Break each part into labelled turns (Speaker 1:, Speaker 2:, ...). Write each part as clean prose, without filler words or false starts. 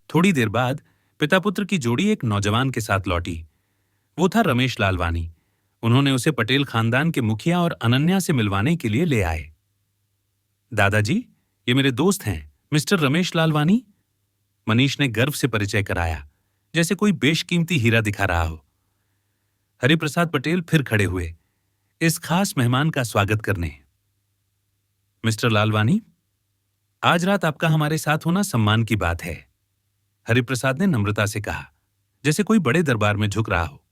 Speaker 1: थोड़ी देर बाद पिता पुत्र की जोड़ी एक नौजवान के साथ लौटी। वो था रमेश लालवानी। उन्होंने उसे पटेल खानदान के मुखिया और अनन्या से मिलवाने के लिए ले आए। दादाजी, ये मेरे दोस्त हैं, मिस्टर रमेश लालवानी। मनीष ने गर्व से परिचय कराया, जैसे कोई बेशकीमती हीरा दिखा रहा हो। हरिप्रसाद पटेल फिर खड़े हुए इस खास मेहमान का स्वागत करने। मिस्टर लालवानी, आज रात आपका हमारे साथ होना सम्मान की बात है, हरिप्रसाद ने नम्रता से कहा, जैसे कोई बड़े दरबार में झुक रहा हो।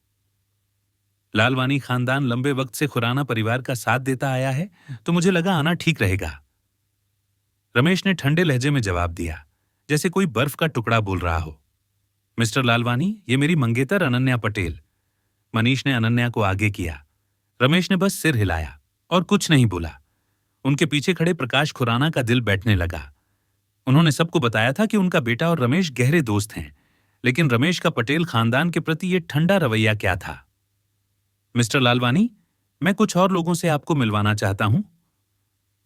Speaker 1: लालवानी खानदान लंबे वक्त से खुराना परिवार का साथ देता आया है, तो मुझे लगा आना ठीक रहेगा। रमेश ने ठंडे लहजे में जवाब दिया, जैसे कोई बर्फ का टुकड़ा बोल रहा हो। मिस्टर लालवानी, ये मेरी मंगेतर अनन्या पटेल। मनीष ने अनन्या को आगे किया। रमेश ने बस सिर हिलाया और कुछ नहीं बोला। उनके पीछे खड़े प्रकाश खुराना का दिल बैठने लगा। उन्होंने सबको बताया था कि उनका बेटा और रमेश गहरे दोस्त हैं, लेकिन रमेश का पटेल खानदान के प्रति ये ठंडा रवैया क्या था। मिस्टर लालवानी, मैं कुछ और लोगों से आपको मिलवाना चाहता हूं,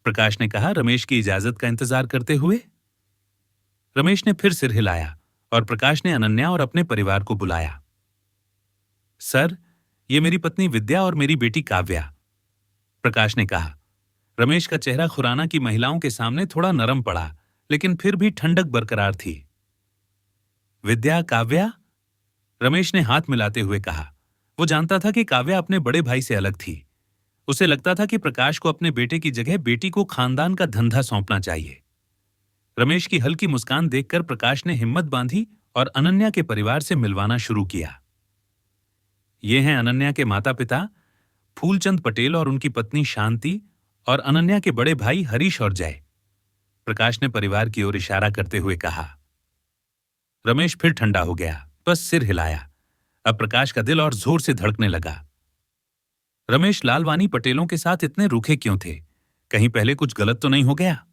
Speaker 1: प्रकाश ने कहा, रमेश की इजाजत का इंतजार करते हुए। रमेश ने फिर सिर हिलाया और प्रकाश ने अनन्या और अपने परिवार को बुलाया। सर, ये मेरी पत्नी विद्या और मेरी बेटी काव्या, प्रकाश ने कहा। रमेश का चेहरा खुराना की महिलाओं के सामने थोड़ा नरम पड़ा, लेकिन फिर भी ठंडक बरकरार थी। विद्या, काव्या, रमेश ने हाथ मिलाते हुए कहा। वो जानता था कि काव्या अपने बड़े भाई से अलग थी। उसे लगता था कि प्रकाश को अपने बेटे की जगह बेटी को खानदान का धंधा सौंपना चाहिए। रमेश की हल्की मुस्कान देखकर प्रकाश ने हिम्मत बांधी और अनन्या के परिवार से मिलवाना शुरू किया। ये हैं अनन्या के माता पिता फूलचंद पटेल और उनकी पत्नी शांति, और अनन्या के बड़े भाई हरीश और जय, प्रकाश ने परिवार की ओर इशारा करते हुए कहा। रमेश फिर ठंडा हो गया, बस सिर हिलाया। अब प्रकाश का दिल और जोर से धड़कने लगा। रमेश लालवानी पटेलों के साथ इतने रूखे क्यों थे? कहीं पहले कुछ गलत तो नहीं हो गया?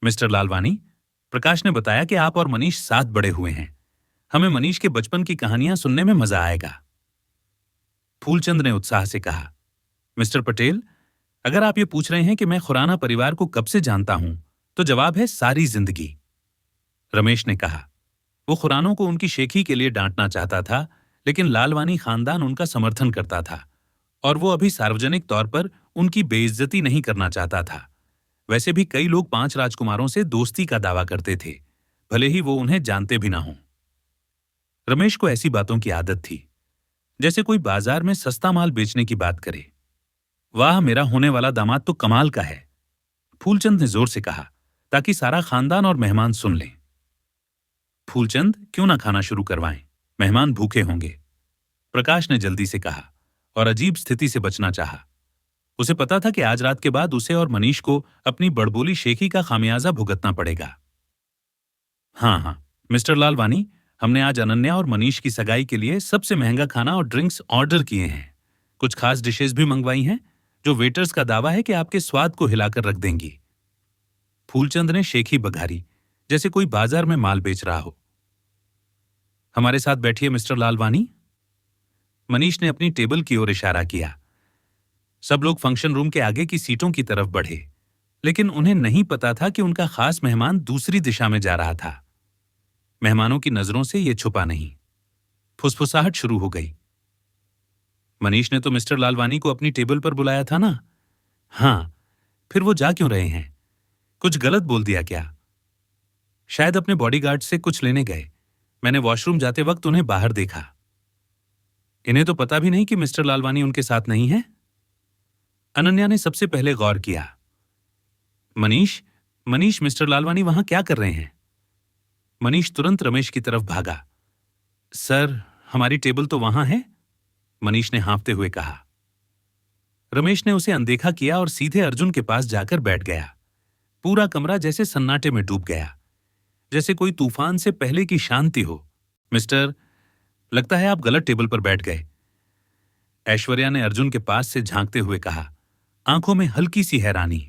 Speaker 1: मिस्टर लालवानी, प्रकाश ने बताया कि आप और मनीष साथ बड़े हुए हैं। हमें मनीष के बचपन की कहानियां सुनने में मजा आएगा। फूलचंद ने उत्साह से कहा। मिस्टर पटेल, अगर आप ये पूछ रहे हैं कि मैं खुराना परिवार को कब से जानता हूं, तो जवाब है सारी जिंदगी, रमेश ने कहा। वो खुरानों को उनकी शेखी के लिए डांटना चाहता था, लेकिन लालवानी खानदान उनका समर्थन करता था और वो अभी सार्वजनिक तौर पर उनकी बेइज्जती नहीं करना चाहता था। वैसे भी कई लोग 5 राजकुमारों से दोस्ती का दावा करते थे, भले ही वो उन्हें जानते भी ना हों। रमेश को ऐसी बातों की आदत थी, जैसे कोई बाजार में सस्ता माल बेचने की बात करे। वाह, मेरा होने वाला दामाद तो कमाल का है, फूलचंद ने जोर से कहा, ताकि सारा खानदान और मेहमान सुन लें। फूलचंद, क्यों ना खाना शुरू करवाएं, मेहमान भूखे होंगे, प्रकाश ने जल्दी से कहा और अजीब स्थिति से बचना चाहा। उसे पता था कि आज रात के बाद उसे और मनीष को अपनी बड़बोली शेखी का खामियाजा भुगतना पड़ेगा। हाँ, मिस्टर लालवानी, हमने आज अनन्या और मनीष की सगाई के लिए सबसे महंगा खाना और ड्रिंक्स ऑर्डर किए हैं। कुछ खास डिशेज भी मंगवाई हैं, जो वेटर्स का दावा है कि आपके स्वाद को हिलाकर रख देंगी। फूलचंद ने शेखी बघारी, जैसे कोई बाजार में माल बेच रहा हो। हमारे साथ बैठिए मिस्टर लालवानी, मनीष ने अपनी टेबल की ओर इशारा किया। सब लोग फंक्शन रूम के आगे की सीटों की तरफ बढ़े, लेकिन उन्हें नहीं पता था कि उनका खास मेहमान दूसरी दिशा में जा रहा था। मेहमानों की नजरों से यह छुपा नहीं। फुसफुसाहट शुरू हो गई। मनीष ने तो मिस्टर लालवानी को अपनी टेबल पर बुलाया था ना? हाँ, फिर वो जा क्यों रहे हैं? कुछ गलत बोल दिया क्या? शायद अपने बॉडीगार्ड से कुछ लेने गए। मैंने वॉशरूम जाते वक्त उन्हें बाहर देखा। इन्हें तो पता भी नहीं कि मिस्टर लालवानी उनके साथ नहीं है। अनन्या ने सबसे पहले गौर किया। मनीष, मिस्टर लालवानी वहां क्या कर रहे हैं? मनीष तुरंत रमेश की तरफ भागा। सर, हमारी टेबल तो वहां है, मनीष ने हाँफते हुए कहा। रमेश ने उसे अनदेखा किया और सीधे अर्जुन के पास जाकर बैठ गया। पूरा कमरा जैसे सन्नाटे में डूब गया, जैसे कोई तूफान से पहले की शांति हो। मिस्टर, लगता है आप गलत टेबल पर बैठ गए, ऐश्वर्या ने अर्जुन के पास से झांकते हुए कहा, आंखों में हल्की सी हैरानी।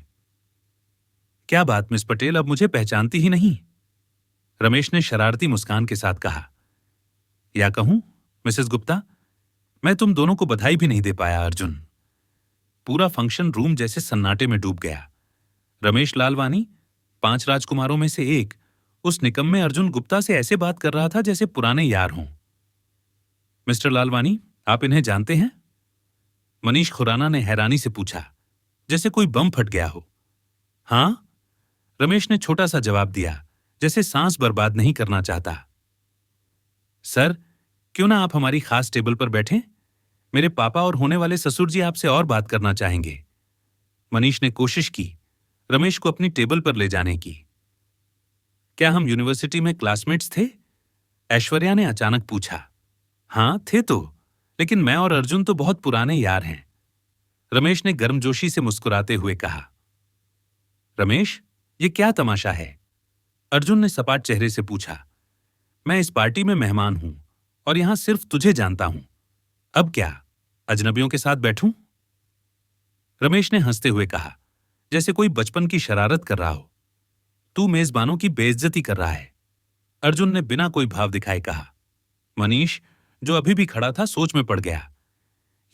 Speaker 1: क्या बात मिस पटेल, अब मुझे पहचानती ही नहीं? रमेश ने शरारती मुस्कान के साथ कहा। या कहूं मिसेस गुप्ता, मैं तुम दोनों को बधाई भी नहीं दे पाया। अर्जुन, पूरा फंक्शन रूम जैसे सन्नाटे में डूब गया। रमेश लालवानी 5 राजकुमारों में से एक, उस निकम्मे अर्जुन गुप्ता से ऐसे बात कर रहा था जैसे पुराने यार हों। मिस्टर लालवानी, आप इन्हें जानते हैं? मनीष खुराना ने हैरानी से पूछा, जैसे कोई बम फट गया हो। हाँ, रमेश ने छोटा सा जवाब दिया, जैसे सांस बर्बाद नहीं करना चाहता। सर, क्यों ना आप हमारी खास टेबल पर बैठें? मेरे पापा और होने वाले ससुर जी आपसे और बात करना चाहेंगे। मनीष ने कोशिश की रमेश को अपनी टेबल पर ले जाने की। क्या हम यूनिवर्सिटी में क्लासमेट्स थे? ऐश्वर्या ने अचानक पूछा। हाँ, थे तो, लेकिन मैं और अर्जुन तो बहुत पुराने यार हैं। रमेश ने गर्मजोशी से मुस्कुराते हुए कहा। रमेश, ये क्या तमाशा है? अर्जुन ने सपाट चेहरे से पूछा। मैं इस पार्टी में मेहमान हूं और यहां सिर्फ तुझे जानता हूं। अब क्या, अजनबियों के साथ बैठूं? रमेश ने हंसते हुए कहा, जैसे कोई बचपन की शरारत कर रहा हो। तू मेजबानों की बेइज्जती कर रहा है। अर्जुन ने बिना कोई भाव दिखाए कहा। मनीष, जो अभी भी खड़ा था, सोच में पड़ गया।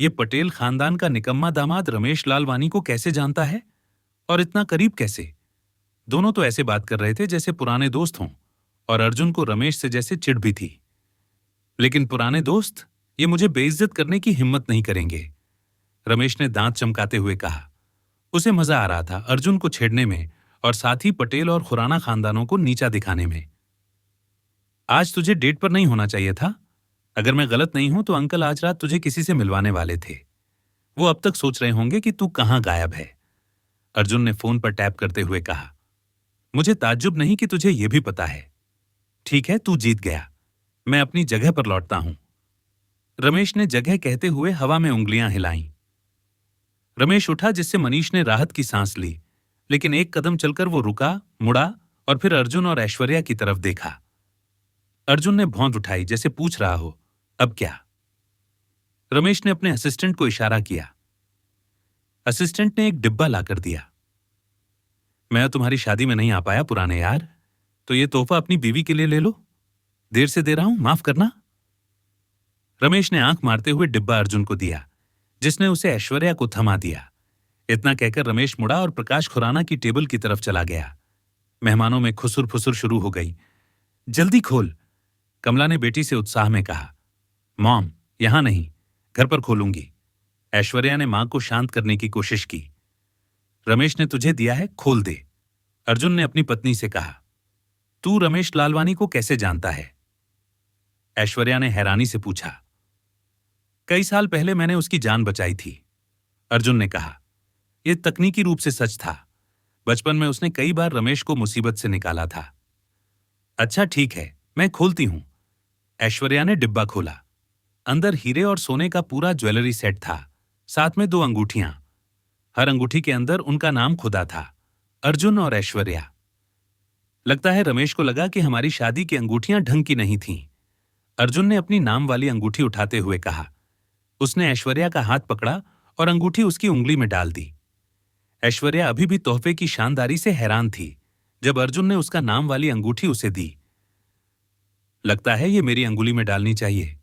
Speaker 1: ये पटेल खानदान का निकम्मा दामाद रमेश लालवानी को कैसे जानता है और इतना करीब कैसे? दोनों तो ऐसे बात कर रहे थे जैसे पुराने दोस्त हों, और अर्जुन को रमेश से जैसे चिढ़ भी थी। लेकिन पुराने दोस्त ये मुझे बेइज्जत करने की हिम्मत नहीं करेंगे, रमेश ने दांत चमकाते हुए कहा। उसे मजा आ रहा था अर्जुन को छेड़ने में और साथ ही पटेल और खुराना खानदानों को नीचा दिखाने में। आज तुझे डेट पर नहीं होना चाहिए था। अगर मैं गलत नहीं हूं तो अंकल आज रात तुझे किसी से मिलवाने वाले थे। वो अब तक सोच रहे होंगे कि तू कहां गायब है। अर्जुन ने फोन पर टैप करते हुए कहा। मुझे ताज्जुब नहीं कि तुझे यह भी पता है। ठीक है, तू जीत गया। मैं अपनी जगह पर लौटता हूं। रमेश ने जगह कहते हुए हवा में उंगलियां हिलाईं। रमेश उठा, जिससे मनीष ने राहत की सांस ली, लेकिन एक कदम चलकर वो रुका, मुड़ा और फिर अर्जुन और ऐश्वर्या की तरफ देखा। अर्जुन ने भौंत उठाई, जैसे पूछ रहा हो, अब क्या? रमेश ने अपने असिस्टेंट को इशारा किया। असिस्टेंट ने एक डिब्बा लाकर दिया। मैं तुम्हारी शादी में नहीं आ पाया पुराने यार, तो ये तोहफा अपनी बीवी के लिए ले लो। देर से दे रहा हूं, माफ करना। रमेश ने आंख मारते हुए डिब्बा अर्जुन को दिया, जिसने उसे ऐश्वर्या को थमा दिया। इतना कहकर रमेश मुड़ा और प्रकाश खुराना की टेबल की तरफ चला गया। मेहमानों में खुसुर फुसुर शुरू हो गई। जल्दी खोल, कमला ने बेटी से उत्साह में कहा। मॉम, यहां नहीं, घर पर खोलूंगी। ऐश्वर्या ने मां को शांत करने की कोशिश की। रमेश ने तुझे दिया है, खोल दे, अर्जुन ने अपनी पत्नी से कहा। तू रमेश लालवानी को कैसे जानता है? ऐश्वर्या ने हैरानी से पूछा। कई साल पहले मैंने उसकी जान बचाई थी, अर्जुन ने कहा। यह तकनीकी रूप से सच था। बचपन में उसने कई बार रमेश को मुसीबत से निकाला था। अच्छा ठीक है, मैं खोलती हूं। ऐश्वर्या ने डिब्बा खोला। अंदर हीरे और सोने का पूरा ज्वेलरी सेट था, साथ में 2 अंगूठियां। हर अंगूठी के अंदर उनका नाम खुदा था, अर्जुन और ऐश्वर्या। लगता है रमेश को लगा कि हमारी शादी की अंगूठियां ढंग की नहीं थीं। अर्जुन ने अपनी नाम वाली अंगूठी उठाते हुए कहा। उसने ऐश्वर्या का हाथ पकड़ा और अंगूठी उसकी उंगली में डाल दी। ऐश्वर्या अभी भी तोहफे की शानदारी से हैरान थी जब अर्जुन ने उसका नाम वाली अंगूठी उसे दी। लगता है ये मेरी अंगुली में डालनी चाहिए।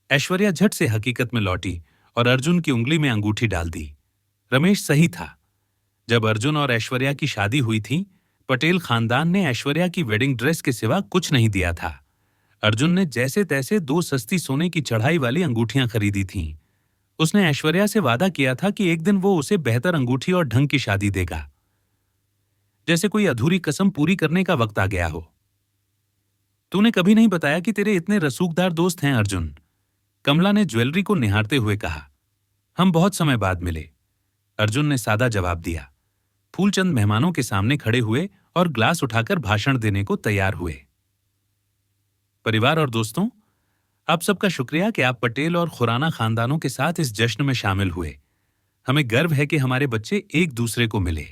Speaker 1: ऐश्वर्या झट से हकीकत में लौटी और अर्जुन की उंगली में अंगूठी डाल दी। रमेश सही था। जब अर्जुन और ऐश्वर्या की शादी हुई थी, पटेल खानदान ने ऐश्वर्या की वेडिंग ड्रेस के सिवा कुछ नहीं दिया था। अर्जुन ने जैसे तैसे 2 सस्ती सोने की चढ़ाई वाली अंगूठियां खरीदी थीं। उसने ऐश्वर्या से वादा किया था कि एक दिन वो उसे बेहतर अंगूठी और ढंग की शादी देगा। जैसे कोई अधूरी कसम पूरी करने का वक्त आ गया हो। तूने कभी नहीं बताया कि तेरे इतने रसूखदार दोस्त हैं अर्जुन, कमला ने ज्वेलरी को निहारते हुए कहा। हम बहुत समय बाद मिले, अर्जुन ने सादा जवाब दिया। फूलचंद मेहमानों के सामने खड़े हुए और ग्लास उठाकर भाषण देने को तैयार हुए। परिवार और दोस्तों, आप सबका शुक्रिया कि आप पटेल और खुराना खानदानों के साथ इस जश्न में शामिल हुए। हमें गर्व है कि हमारे बच्चे एक दूसरे को मिले।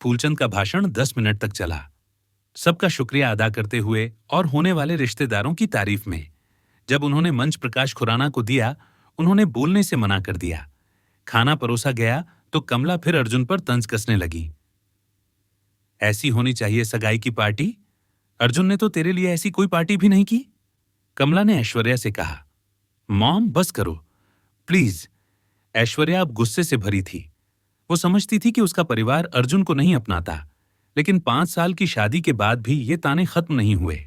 Speaker 1: फूलचंद का भाषण 10 मिनट तक चला, सबका शुक्रिया अदा करते हुए और होने वाले रिश्तेदारों की तारीफ में। जब उन्होंने मंच प्रकाश खुराना को दिया, उन्होंने बोलने से मना कर दिया। खाना परोसा गया तो कमला फिर अर्जुन पर तंज कसने लगी। ऐसी होनी चाहिए सगाई की पार्टी। अर्जुन ने तो तेरे लिए ऐसी कोई पार्टी भी नहीं की, कमला ने ऐश्वर्या से कहा। मॉम, बस करो प्लीज। ऐश्वर्या अब गुस्से से भरी थी। वो समझती थी कि उसका परिवार अर्जुन को नहीं अपनाता, लेकिन 5 साल की शादी के बाद भी ये ताने खत्म नहीं हुए।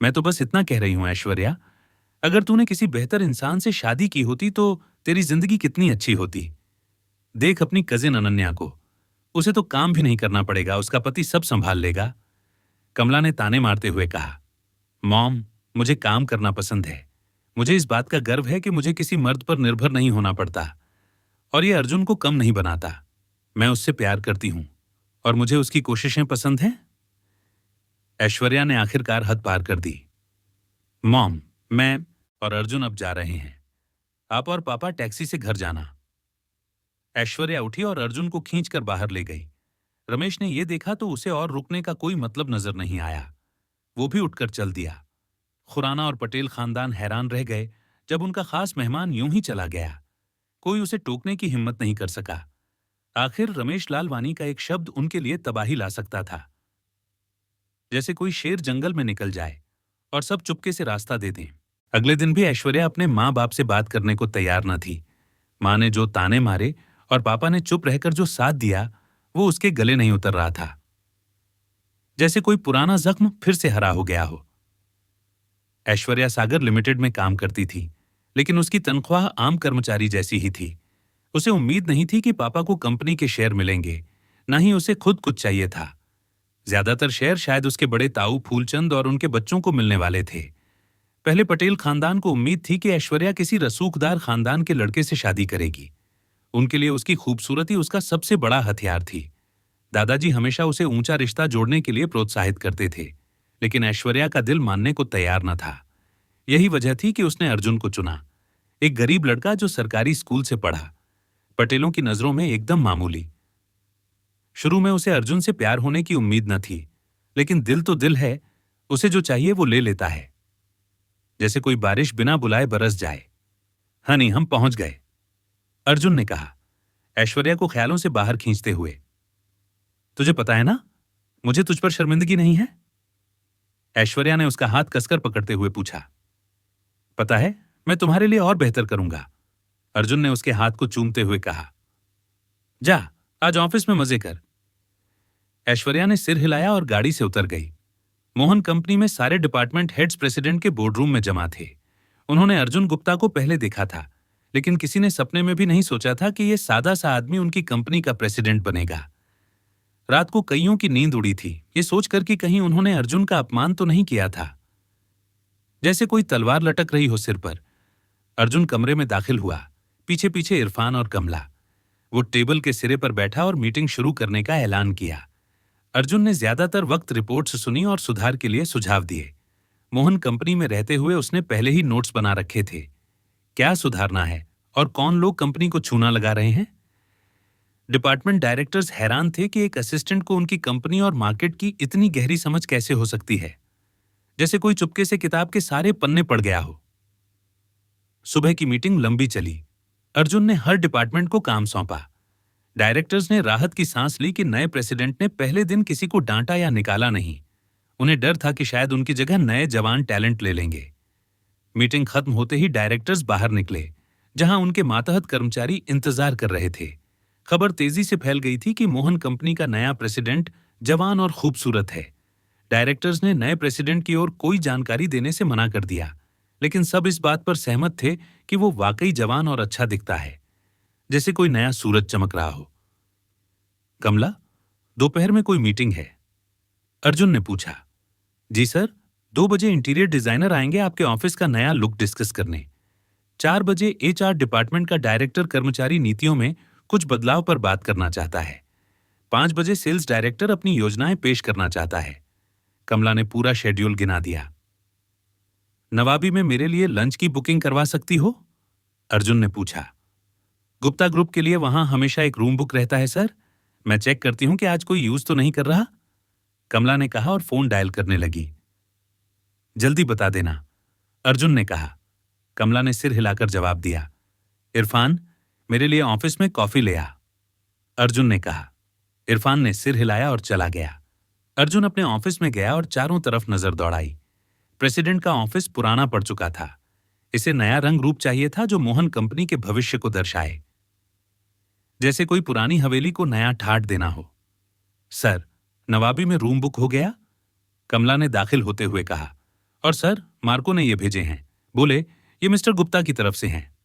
Speaker 1: मैं तो बस इतना कह रही हूं ऐश्वर्या, अगर तूने किसी बेहतर इंसान से शादी की होती तो तेरी जिंदगी कितनी अच्छी होती। देख अपनी कजिन अनन्या को, उसे तो काम भी नहीं करना पड़ेगा, उसका पति सब संभाल लेगा। कमला ने ताने मारते हुए कहा, मॉम, मुझे काम करना पसंद है। मुझे इस बात का गर्व है कि मुझे किसी मर्द पर निर्भर नहीं होना पड़ता, और ये अर्जुन को कम नहीं बनाता। मैं उससे प्यार करती हूं और मुझे उसकी कोशिशें पसंद हैं। ऐश्वर्या ने आखिरकार हद पार कर दी। मॉम, मैं और अर्जुन अब जा रहे हैं। आप और पापा टैक्सी से घर जाना। ऐश्वर्या उठी और अर्जुन को खींचकर बाहर ले गई। रमेश ने यह देखा तो उसे और रुकने का कोई मतलब नजर नहीं आया। वो भी उठकर चल दिया। खुराना और पटेल खानदान हैरान रह गए जब उनका खास मेहमान यूं ही चला गया। कोई उसे टोकने की हिम्मत नहीं कर सका। आखिर रमेश लालवानी का एक शब्द उनके लिए तबाही ला सकता था। जैसे कोई शेर जंगल में निकल जाए और सब चुपके से रास्ता दे दें। अगले दिन भी ऐश्वर्या अपने माँ बाप से बात करने को तैयार न थी। माँ ने जो ताने मारे और पापा ने चुप रहकर जो साथ दिया, वो उसके गले नहीं उतर रहा था। जैसे कोई पुराना जख्म फिर से हरा हो गया हो। ऐश्वर्या सागर लिमिटेड में काम करती थी, लेकिन उसकी तनख्वाह आम कर्मचारी जैसी ही थी। उसे उम्मीद नहीं थी कि पापा को कंपनी के शेयर मिलेंगे, न ही उसे खुद कुछ चाहिए था। ज्यादातर शेयर शायद उसके बड़े ताऊ फूलचंद और उनके बच्चों को मिलने वाले थे। पहले पटेल खानदान को उम्मीद थी कि ऐश्वर्या किसी रसूखदार खानदान के लड़के से शादी करेगी। उनके लिए उसकी खूबसूरती उसका सबसे बड़ा हथियार थी। दादाजी हमेशा उसे ऊंचा रिश्ता जोड़ने के लिए प्रोत्साहित करते थे, लेकिन ऐश्वर्या का दिल मानने को तैयार न था। यही वजह थी कि उसने अर्जुन को चुना, एक गरीब लड़का जो सरकारी स्कूल से पढ़ा, पटेलों की नजरों में एकदम मामूली। शुरू में उसे अर्जुन से प्यार होने की उम्मीद न थी, लेकिन दिल तो दिल है, उसे जो चाहिए वो ले लेता है। जैसे कोई बारिश बिना बुलाए बरस जाए। हनी, हम पहुंच गए, अर्जुन ने कहा, ऐश्वर्या को ख्यालों से बाहर खींचते हुए। तुझे पता है ना, मुझे तुझ पर शर्मिंदगी नहीं है? ऐश्वर्या ने उसका हाथ कसकर पकड़ते हुए पूछा। पता है, मैं तुम्हारे लिए और बेहतर करूंगा, अर्जुन ने उसके हाथ को चूमते हुए कहा। जा, आज ऑफिस में मजे कर। ऐश्वर्या ने सिर हिलाया और गाड़ी से उतर गई। मोहन कंपनी में सारे डिपार्टमेंट हेड्स प्रेसिडेंट के बोर्डरूम में जमा थे। उन्होंने अर्जुन गुप्ता को पहले देखा था, लेकिन किसी ने सपने में भी नहीं सोचा था कि यह सादा सा आदमी उनकी कंपनी का प्रेसिडेंट बनेगा। रात को कईयों की नींद उड़ी थी, ये सोचकर कि कहीं उन्होंने अर्जुन का अपमान तो नहीं किया था। जैसे कोई तलवार लटक रही हो सिर पर। अर्जुन कमरे में दाखिल हुआ, पीछे पीछे इरफान और कमला। वो टेबल के सिरे पर बैठा और मीटिंग शुरू करने का ऐलान किया। अर्जुन ने ज्यादातर वक्त रिपोर्ट्स सुनी और सुधार के लिए सुझाव दिए। मोहन कंपनी में रहते हुए उसने पहले ही नोट्स बना रखे थे। क्या सुधारना है और कौन लोग कंपनी को चूना लगा रहे हैं। डिपार्टमेंट डायरेक्टर्स हैरान थे कि एक असिस्टेंट को उनकी कंपनी और मार्केट की इतनी गहरी समझ कैसे हो सकती है। जैसे कोई चुपके से किताब के सारे पन्ने पढ़ गया हो। सुबह की मीटिंग लंबी चली। अर्जुन ने हर डिपार्टमेंट को काम सौंपा। डायरेक्टर्स ने राहत की सांस ली कि नए प्रेसिडेंट ने पहले दिन किसी को डांटा या निकाला नहीं। उन्हें डर था कि शायद उनकी जगह नए जवान टैलेंट ले लेंगे। मीटिंग खत्म होते ही डायरेक्टर्स बाहर निकले, जहां उनके मातहत कर्मचारी इंतजार कर रहे थे। खबर तेजी से फैल गई थी कि मोहन कंपनी का नया प्रेसिडेंट जवान और खूबसूरत है। डायरेक्टर्स ने नए प्रेसिडेंट की ओर कोई जानकारी देने से मना कर दिया, लेकिन सब इस बात पर सहमत थे कि वो वाकई जवान और अच्छा दिखता है, जैसे कोई नया सूरज चमक रहा हो। कमला, दोपहर में कोई मीटिंग है? अर्जुन ने पूछा। जी सर, 2 बजे इंटीरियर डिजाइनर आएंगे आपके ऑफिस का नया लुक डिस्कस करने। 4 बजे एचआर डिपार्टमेंट का डायरेक्टर कर्मचारी नीतियों में कुछ बदलाव पर बात करना चाहता है। 5 बजे सेल्स डायरेक्टर अपनी योजनाएं पेश करना चाहता है। कमला ने पूरा शेड्यूल गिना दिया। नवाबी में मेरे लिए लंच की बुकिंग करवा सकती हो? अर्जुन ने पूछा। गुप्ता ग्रुप के लिए वहां हमेशा एक रूम बुक रहता है सर। मैं चेक करती हूं कि आज कोई यूज तो नहीं कर रहा, कमला ने कहा और फोन डायल करने लगी। जल्दी बता देना, अर्जुन ने कहा। कमला ने सिर हिलाकर जवाब दिया। इरफान, मेरे लिए ऑफिस में कॉफी ले आ, अर्जुन ने कहा। इरफान ने सिर हिलाया और चला गया। अर्जुन अपने ऑफिस में गया और चारों तरफ नजर दौड़ाई। प्रेसिडेंट का ऑफिस पुराना पड़ चुका था। इसे नया रंग रूप चाहिए था जो मोहन कंपनी के भविष्य को दर्शाए, जैसे कोई पुरानी हवेली को नया ठाट देना हो। सर, नवाबी में रूम बुक हो गया? कमला ने दाखिल होते हुए कहा। और सर, मार्को ने ये भेजे हैं। बोले ये मिस्टर गुप्ता की तरफ से हैं।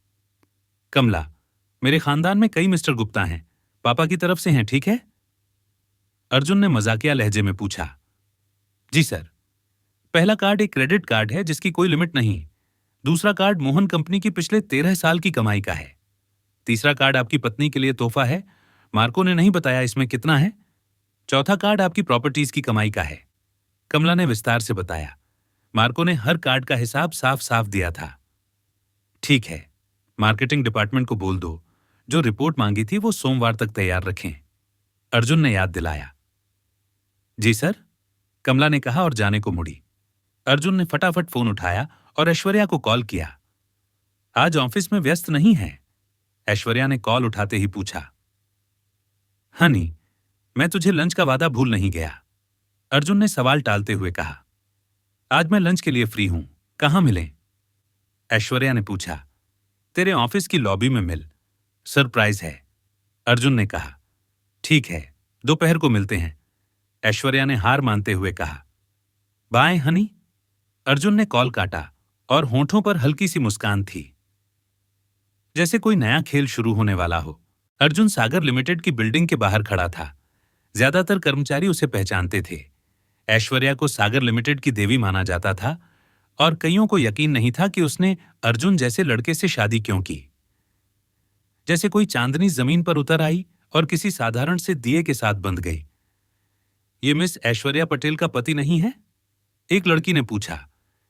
Speaker 1: कमला, मेरे खानदान में कई मिस्टर गुप्ता हैं, पापा की तरफ से हैं, ठीक है? अर्जुन ने मजाकिया लहजे में पूछा। जी सर। पहला कार्ड एक क्रेडिट कार्ड है जिसकी कोई लिमिट नहीं। दूसरा कार्ड मोहन कंपनी की पिछले 13 साल की कमाई का है। तीसरा कार्ड आपकी पत्नी के लिए तोहफा है, मार्को ने नहीं बताया इसमें कितना है। चौथा कार्ड आपकी प्रॉपर्टीज की कमाई का है। कमला ने विस्तार से बताया। मार्को ने हर कार्ड का हिसाब साफ साफ दिया था। ठीक है, मार्केटिंग डिपार्टमेंट को बोल दो, जो रिपोर्ट मांगी थी वो सोमवार तक तैयार रखें, अर्जुन ने याद दिलाया। जी सर, कमला ने कहा और जाने को मुड़ी। अर्जुन ने फटाफट फोन उठाया और ऐश्वर्या को कॉल किया। आज ऑफिस में व्यस्त नहीं है? ऐश्वर्या ने कॉल उठाते ही पूछा। हनी, मैं तुझे लंच का वादा भूल नहीं गया, अर्जुन ने सवाल टालते हुए कहा। आज मैं लंच के लिए फ्री हूं, कहां मिलें? ऐश्वर्या ने पूछा। तेरे ऑफिस की लॉबी में मिल, सरप्राइज है, अर्जुन ने कहा। ठीक है, दोपहर को मिलते हैं, ऐश्वर्या ने हार मानते हुए कहा। बाय हनी। अर्जुन ने कॉल काटा और होंठों पर हल्की सी मुस्कान थी, जैसे कोई नया खेल शुरू होने वाला हो। अर्जुन सागर लिमिटेड की बिल्डिंग के बाहर खड़ा था। ज्यादातर कर्मचारी उसे पहचानते थे। ऐश्वर्या को सागर लिमिटेड की देवी माना जाता था और कईयों को यकीन नहीं था कि उसने अर्जुन जैसे लड़के से शादी क्यों की। जैसे कोई चांदनी जमीन पर उतर आई और किसी साधारण से दिए के साथ बंध गई। ये मिस ऐश्वर्या पटेल का पति नहीं है? एक लड़की ने पूछा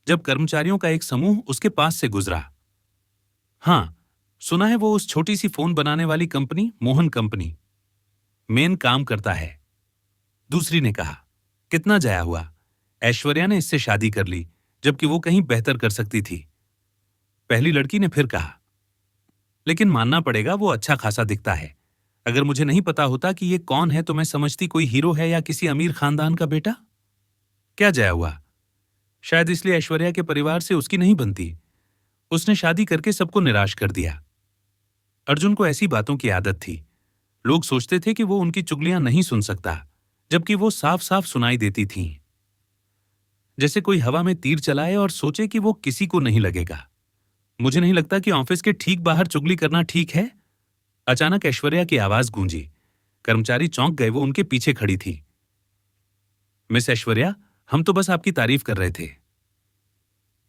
Speaker 1: जब कर्मचारियों का एक समूह उसके पास से गुजरा। हां, सुना है वो उस छोटी सी फोन बनाने वाली कंपनी मोहन कंपनी मेन काम करता है, दूसरी ने कहा। कितना जाया हुआ, ऐश्वर्या ने इससे शादी कर ली जबकि वो कहीं बेहतर कर सकती थी, पहली लड़की ने फिर कहा। लेकिन मानना पड़ेगा वो अच्छा खासा दिखता है। अगर मुझे नहीं पता होता कि ये कौन है तो मैं समझती कोई हीरो है या किसी अमीर खानदान का बेटा। क्या जाया हुआ, शायद इसलिए ऐश्वर्या के परिवार से उसकी नहीं बनती। उसने शादी करके सबको निराश कर दिया। अर्जुन को ऐसी बातों की आदत थी। लोग सोचते थे कि वो उनकी चुगलियां नहीं सुन सकता, जबकि वो साफ साफ सुनाई देती थीं। जैसे कोई हवा में तीर चलाए और सोचे कि वो किसी को नहीं लगेगा। मुझे नहीं लगता कि ऑफिस के ठीक बाहर चुगली करना ठीक है। अचानक ऐश्वर्या की आवाज गूंजी। कर्मचारी चौंक गए, वो उनके पीछे खड़ी थी। मिस ऐश्वर्या, हम तो बस आपकी तारीफ कर रहे थे,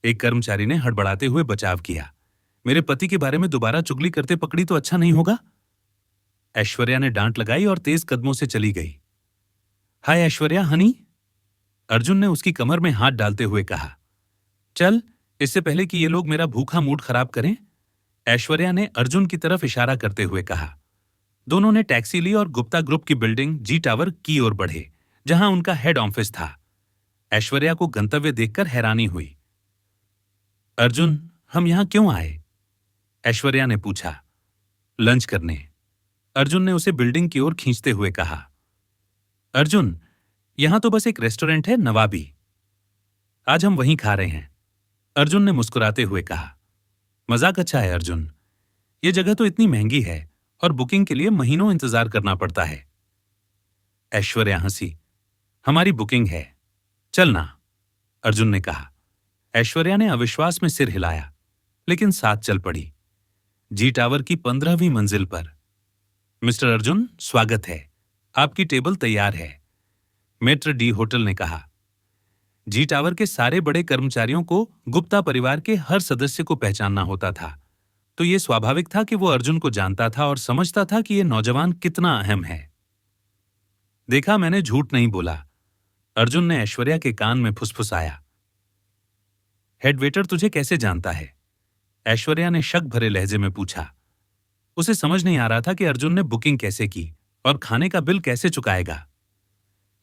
Speaker 1: एक कर्मचारी ने हड़बड़ाते हुए बचाव किया। मेरे पति के बारे में दोबारा चुगली करते पकड़ी तो अच्छा नहीं होगा। ऐश्वर्या ने डांट लगाई और तेज कदमों से चली गई। हाय ऐश्वर्या, हनी, अर्जुन ने उसकी कमर में हाथ डालते हुए कहा। चल, इससे पहले कि ये लोग मेरा भूखा मूड खराब करें, ऐश्वर्या ने अर्जुन की तरफ इशारा करते हुए कहा। दोनों ने टैक्सी ली और गुप्ता ग्रुप की बिल्डिंग जी टावर की ओर बढ़े, जहां उनका हेड ऑफिस था। ऐश्वर्या को गंतव्य देखकर हैरानी हुई। अर्जुन, हम यहां क्यों आए? ऐश्वर्या ने पूछा। लंच करने, अर्जुन ने उसे बिल्डिंग की ओर खींचते हुए कहा। अर्जुन, यहां तो बस एक रेस्टोरेंट है, नवाबी। आज हम वहीं खा रहे हैं, अर्जुन ने मुस्कुराते हुए कहा। मजाक अच्छा है अर्जुन, ये जगह तो इतनी महंगी है और बुकिंग के लिए महीनों इंतजार करना पड़ता है। ऐश्वर्या हंसी। हमारी बुकिंग है, चलना, अर्जुन ने कहा। ऐश्वर्या ने अविश्वास में सिर हिलाया, लेकिन साथ चल पड़ी। जी टावर की 15वीं मंजिल पर। मिस्टर अर्जुन, स्वागत है, आपकी टेबल तैयार है, मेट्र डी होटल ने कहा। जी टावर के सारे बड़े कर्मचारियों को गुप्ता परिवार के हर सदस्य को पहचानना होता था, तो यह स्वाभाविक था कि वो अर्जुन को जानता था और समझता था कि यह नौजवान कितना अहम है। देखा, मैंने झूठ नहीं बोला, अर्जुन ने ऐश्वर्या के कान में फुसफुसाया। हेड वेटर तुझे कैसे जानता है? ऐश्वर्या ने शक भरे लहजे में पूछा। उसे समझ नहीं आ रहा था कि अर्जुन ने बुकिंग कैसे की और खाने का बिल कैसे चुकाएगा।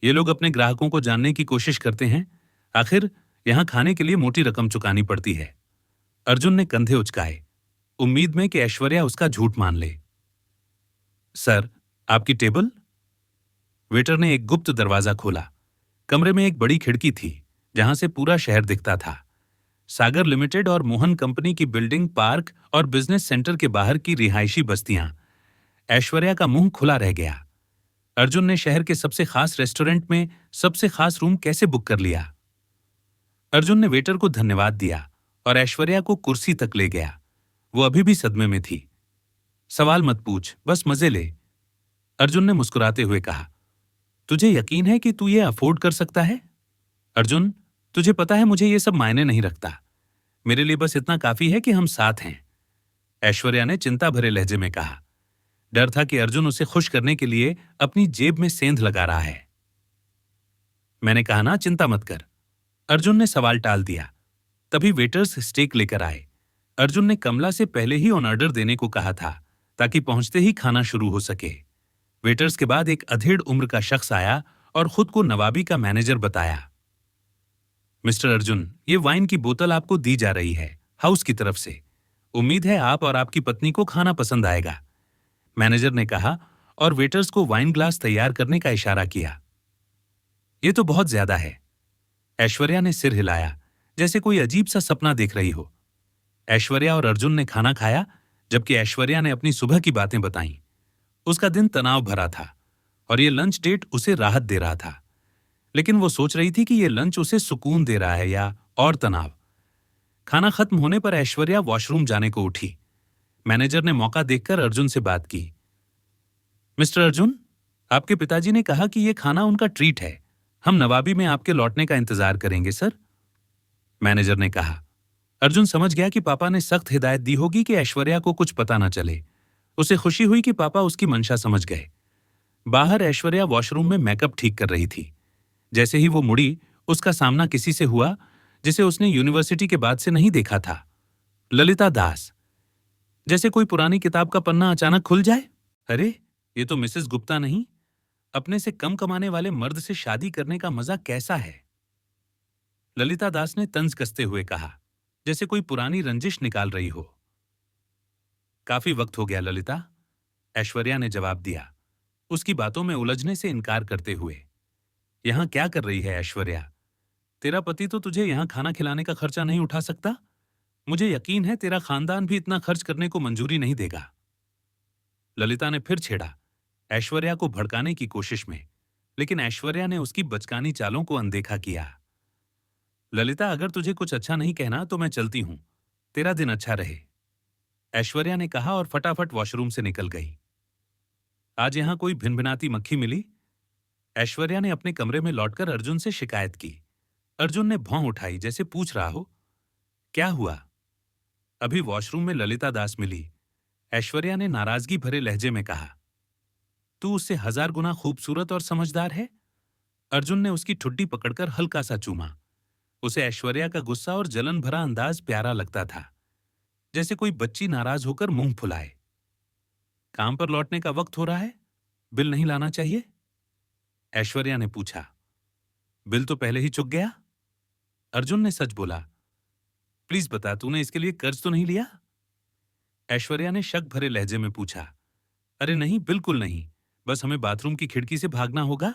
Speaker 1: ये लोग अपने ग्राहकों को जानने की कोशिश करते हैं, आखिर यहां खाने के लिए मोटी रकम चुकानी पड़ती है। अर्जुन ने कंधे उचकाए, उम्मीद में कि ऐश्वर्या उसका झूठ मान ले। सर, आपकी टेबल? वेटर ने एक गुप्त दरवाजा खोला। कमरे में एक बड़ी खिड़की थी, जहां से पूरा शहर दिखता था। सागर लिमिटेड और मोहन कंपनी की बिल्डिंग, पार्क और बिजनेस सेंटर के बाहर की रिहायशी बस्तियां। ऐश्वर्या का मुंह खुला रह गया। अर्जुन ने शहर के सबसे खास रेस्टोरेंट में सबसे खास रूम कैसे बुक कर लिया? अर्जुन ने वेटर को धन्यवाद दिया और ऐश्वर्या को कुर्सी तक ले गया। वो अभी भी सदमे में थी। सवाल मत पूछ, बस मजे ले, अर्जुन ने मुस्कुराते हुए कहा। तुझे यकीन है कि तू ये अफोर्ड कर सकता है? अर्जुन, तुझे पता है मुझे ये सब मायने नहीं रखता। मेरे लिए बस इतना काफी है कि हम साथ हैं, ऐश्वर्या ने चिंता भरे लहजे में कहा। डर था कि अर्जुन उसे खुश करने के लिए अपनी जेब में सेंध लगा रहा है। मैंने कहा ना, चिंता मत कर, अर्जुन ने सवाल टाल दिया। तभी वेटर्स स्टेक लेकर आए। अर्जुन ने कमला से पहले ही ऑन ऑर्डर देने को कहा था ताकि पहुंचते ही खाना शुरू हो सके। वेटर्स के बाद एक अधेड़ उम्र का शख्स आया और खुद को नवाबी का मैनेजर बताया। मिस्टर अर्जुन, ये वाइन की बोतल आपको दी जा रही है हाउस की तरफ से। उम्मीद है आप और आपकी पत्नी को खाना पसंद आएगा, मैनेजर ने कहा और वेटर्स को वाइन ग्लास तैयार करने का इशारा किया। ये तो बहुत ज्यादा है, ऐश्वर्या ने सिर हिलाया जैसे कोई अजीब सा सपना देख रही हो। ऐश्वर्या और अर्जुन ने खाना खाया जबकि ऐश्वर्या ने अपनी सुबह की बातें बताईं। उसका दिन तनाव भरा था और ये लंच डेट उसे राहत दे रहा था, लेकिन वो सोच रही थी कि ये लंच उसे सुकून दे रहा है या और तनाव। खाना खत्म होने पर ऐश्वर्या वॉशरूम जाने को उठी। मैनेजर ने मौका देखकर अर्जुन से बात की। मिस्टर अर्जुन, आपके पिताजी ने कहा कि ये खाना उनका ट्रीट है। हम नवाबी में आपके लौटने का इंतजार करेंगे सर, मैनेजर ने कहा। अर्जुन समझ गया कि पापा ने सख्त हिदायत दी होगी कि ऐश्वर्या को कुछ पता न चले। उसे खुशी हुई कि पापा उसकी मंशा समझ गए। बाहर ऐश्वर्या वॉशरूम में मेकअप ठीक कर रही थी। जैसे ही वो मुड़ी, उसका सामना किसी से हुआ जिसे उसने यूनिवर्सिटी के बाद से नहीं देखा था। ललिता दास। जैसे कोई पुरानी किताब का पन्ना अचानक खुल जाए। अरे, ये तो मिसेस गुप्ता नहीं। अपने से कम कमाने वाले मर्द से शादी करने का मजा कैसा है, ललिता दास ने तंज कसते हुए कहा, जैसे कोई पुरानी रंजिश निकाल रही हो। काफी वक्त हो गया ललिता, ऐश्वर्या ने जवाब दिया, उसकी बातों में उलझने से इनकार करते हुए। यहां क्या कर रही है ऐश्वर्या? तेरा पति तो तुझे यहां खाना खिलाने का खर्चा नहीं उठा सकता। मुझे यकीन है तेरा खानदान भी इतना खर्च करने को मंजूरी नहीं देगा, ललिता ने फिर छेड़ा, ऐश्वर्या को भड़काने की कोशिश में, लेकिन ऐश्वर्या ने उसकी बचकानी चालों को अनदेखा किया। ललिता, अगर तुझे कुछ अच्छा नहीं कहना तो मैं चलती हूं। तेरा दिन अच्छा रहे, ऐश्वर्या ने कहा और फटाफट वॉशरूम से निकल गई। आज यहां कोई भिनभिनाती मक्खी मिली? ऐश्वर्या ने अपने कमरे में लौटकर अर्जुन से शिकायत की। अर्जुन ने भौं उठाई जैसे पूछ रहा हो, क्या हुआ? अभी वॉशरूम में ललिता दास मिली, ऐश्वर्या ने नाराजगी भरे लहजे में कहा। तू उससे 1000 गुना खूबसूरत और समझदार है, अर्जुन ने उसकी ठुड्डी पकड़कर हल्का सा चूमा। उसे ऐश्वर्या का गुस्सा और जलन भरा अंदाज प्यारा लगता था, जैसे कोई बच्ची नाराज होकर मुंह फुलाए। काम पर लौटने का वक्त हो रहा है, बिल नहीं लाना चाहिए, ऐश्वर्या ने पूछा। बिल तो पहले ही चुक गया, अर्जुन ने सच बोला। प्लीज बता, तूने इसके लिए कर्ज तो नहीं लिया, ऐश्वर्या ने शक भरे लहजे में पूछा। अरे नहीं, बिल्कुल नहीं, बस हमें बाथरूम की खिड़की से भागना होगा,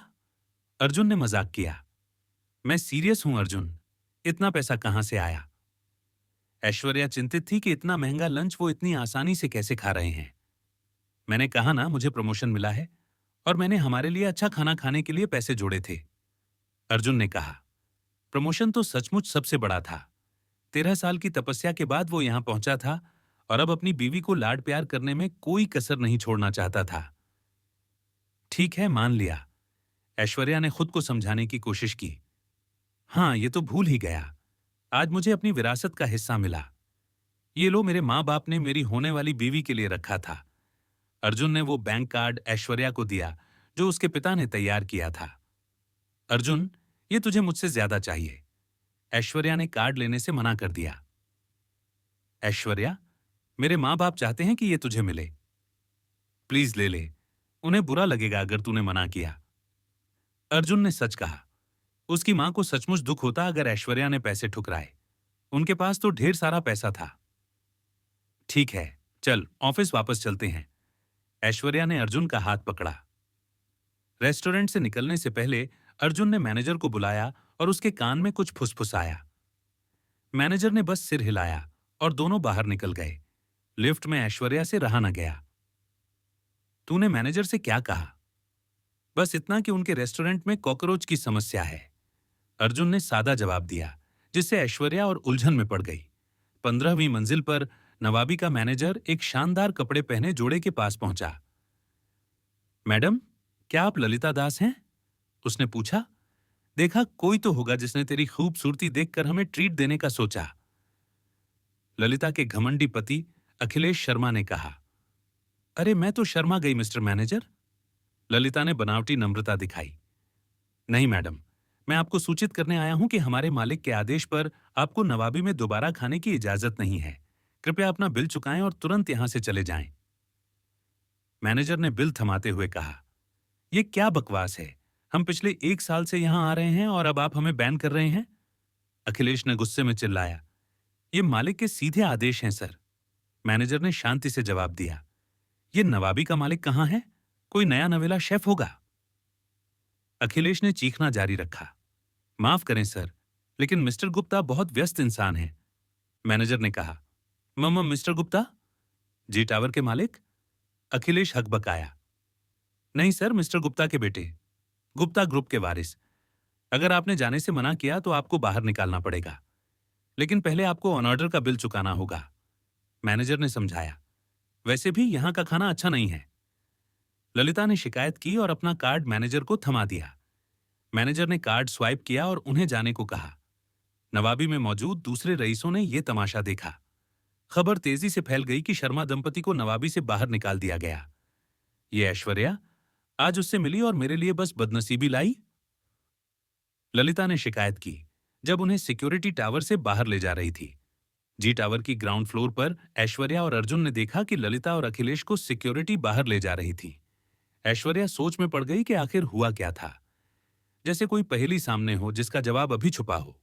Speaker 1: अर्जुन ने मजाक किया। मैं सीरियस हूं अर्जुन, इतना पैसा कहां से आया? ऐश्वर्या चिंतित थी कि इतना महंगा लंच वो इतनी आसानी से कैसे खा रहे हैं। मैंने कहा ना, मुझे प्रमोशन मिला है और मैंने हमारे लिए अच्छा खाना खाने के लिए पैसे जोड़े थे, अर्जुन ने कहा। प्रमोशन तो सचमुच सबसे बड़ा था। 13 साल की तपस्या के बाद वो यहां पहुंचा था और अब अपनी बीवी को लाड प्यार करने में कोई कसर नहीं छोड़ना चाहता था। ठीक है, मान लिया, ऐश्वर्या ने खुद को समझाने की कोशिश की। हाँ, ये तो भूल ही गया, आज मुझे अपनी विरासत का हिस्सा मिला। ये लो, मेरे माँ बाप ने मेरी होने वाली बीवी के लिए रखा था। अर्जुन ने वो बैंक कार्ड ऐश्वर्या को दिया जो उसके पिता ने तैयार किया था। अर्जुन, ये तुझे मुझसे ज्यादा चाहिए, ऐश्वर्या ने कार्ड लेने से मना कर दिया। ऐश्वर्या, मेरे माँ बाप चाहते हैं कि ये तुझे मिले, प्लीज ले ले, उन्हें बुरा लगेगा अगर तूने मना किया, अर्जुन ने सच कहा। उसकी मां को सचमुच दुख होता अगर ऐश्वर्या ने पैसे ठुकराए। उनके पास तो ढेर सारा पैसा था। ठीक है, चल ऑफिस वापस चलते हैं, ऐश्वर्या ने अर्जुन का हाथ पकड़ा। रेस्टोरेंट से निकलने से पहले अर्जुन ने मैनेजर को बुलाया और उसके कान में कुछ फुसफुसाया। मैनेजर ने बस सिर हिलाया और दोनों बाहर निकल गए। लिफ्ट में ऐश्वर्या से रहा न गया। तूने मैनेजर से क्या कहा? बस इतना कि उनके रेस्टोरेंट में कॉकरोच की समस्या है। अर्जुन ने सादा जवाब दिया, जिससे ऐश्वर्या और उलझन में पड़ गई। 15वीं मंजिल पर नवाबी का मैनेजर एक शानदार कपड़े पहने जोड़े के पास पहुंचा। मैडम, क्या आप ललिता दास हैं? उसने पूछा। देखा, कोई तो होगा जिसने तेरी खूबसूरती देखकर हमें ट्रीट देने का सोचा। ललिता के घमंडी पति अखिलेश शर्मा ने कहा। अरे मैं तो शर्मा गई मिस्टर मैनेजर। ललिता ने बनावटी नम्रता दिखाई। नहीं मैडम, मैं आपको सूचित करने आया हूं कि हमारे मालिक के आदेश पर आपको नवाबी में दोबारा खाने की इजाजत नहीं है। कृपया अपना बिल चुकाएं और तुरंत यहां से चले जाएं। मैनेजर ने बिल थमाते हुए कहा, यह क्या बकवास है? हम पिछले 1 साल से यहां आ रहे हैं और अब आप हमें बैन कर रहे हैं? अखिलेश ने गुस्से में चिल्लाया। ये मालिक के सीधे आदेश हैं सर। मैनेजर ने शांति से जवाब दिया। ये नवाबी का मालिक कहां है? कोई नया नवेला शेफ होगा। अखिलेश ने चीखना जारी रखा। माफ करें सर, लेकिन मिस्टर गुप्ता बहुत व्यस्त इंसान हैं। मैनेजर ने कहा। मम्मा मिस्टर गुप्ता? जी टावर के मालिक? अखिलेश हकबकाया। नहीं सर, मिस्टर गुप्ता के बेटे, गुप्ता ग्रुप के वारिस। अगर आपने जाने से मना किया तो आपको बाहर निकालना पड़ेगा, लेकिन पहले आपको ऑन ऑर्डर का बिल चुकाना होगा। मैनेजर ने समझाया। वैसे भी यहां का खाना अच्छा नहीं है। ललिता ने शिकायत की और अपना कार्ड मैनेजर को थमा दिया। मैनेजर ने कार्ड स्वाइप किया और उन्हें जाने को कहा। नवाबी में मौजूद दूसरे रईसों ने यह तमाशा देखा। खबर तेजी से फैल गई कि शर्मा दंपति को नवाबी से बाहर निकाल दिया गया। ये ऐश्वर्या आज उससे मिली और मेरे लिए बस बदनसीबी लाई। ललिता ने शिकायत की जब उन्हें सिक्योरिटी टावर से बाहर ले जा रही थी। जी टावर की ग्राउंड फ्लोर पर ऐश्वर्या और अर्जुन ने देखा कि ललिता और अखिलेश को सिक्योरिटी बाहर ले जा रही थी। ऐश्वर्या सोच में पड़ गई कि आखिर हुआ क्या था, जैसे कोई पहेली सामने हो जिसका जवाब अभी छुपा हो।